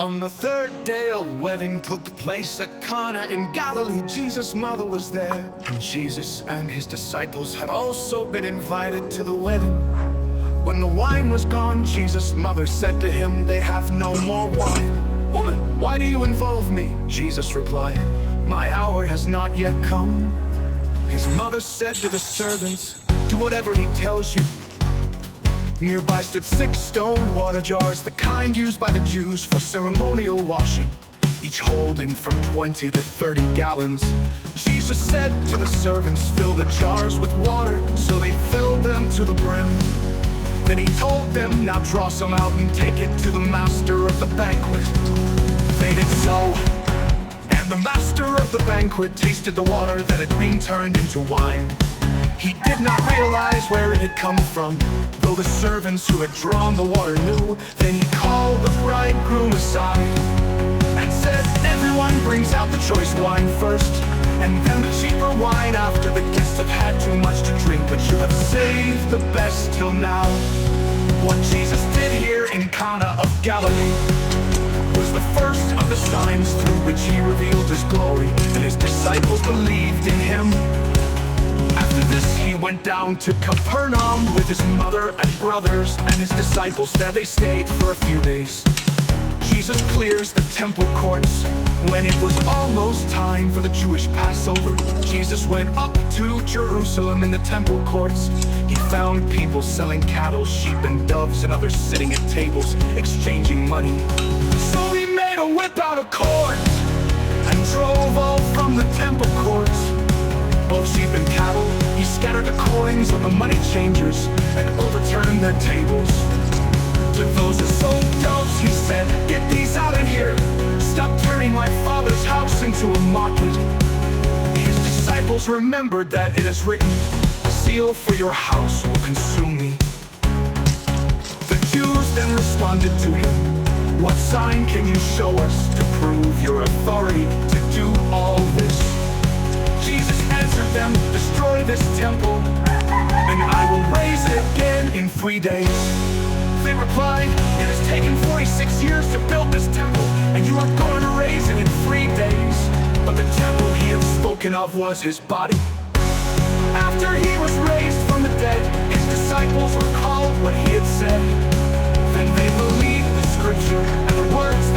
On the third day, a wedding took place at Cana in Galilee. Jesus' mother was there, and Jesus and his disciples had also been invited to the wedding. When the wine was gone, Jesus' mother said to him, "They have no more wine." "Woman, why do you involve me?" Jesus replied, "My hour has not yet come." His mother said to the servants, "Do whatever he tells you." Nearby stood 6 stone water jars, the kind used by the Jews for ceremonial washing, each holding from 20 to 30 gallons. Jesus said to the servants, "Fill the jars with water," so they filled them to the brim. Then he told them, "Now draw some out and take it to the master of the banquet." They did so, and the master of the banquet tasted the water that had been turned into wine. He did not realize where it had come from, though the servants who had drawn the water knew. Then he called the bridegroom aside and said, "Everyone brings out the choice wine first, and then the cheaper wine after the guests have had too much to drink, but you have saved the best till now." What Jesus did here in Cana of Galilee was the first of the signs through which he revealed his glory, and his disciples believed in him. After this, he went down to Capernaum with his mother and brothers and his disciples. There they stayed for a few days. Jesus clears the temple courts. When it was almost time for the Jewish Passover, Jesus went up to Jerusalem. In the temple courts, he found people selling cattle, sheep, and doves, and others sitting at tables, exchanging money. So he made a whip out of cords and drove all from the temple courts, both sheep and cattle. He scattered the coins of the money changers and overturned their tables. To those who sold doves, he said, "Get these out of here. Stop turning my Father's house into a market." His disciples remembered that it is written, "Zeal for your house will consume me." The Jews then responded to him, "What sign can you show us to prove your authority to do all this?" Jesus answered them, "Destroy this temple, and I will raise it again in 3 days." They replied, "It has taken 46 years to build this temple, and you are going to raise it in 3 days." But the temple he had spoken of was his body. After he was raised from the dead, his disciples recalled what he had said. Then they believed the scripture and the words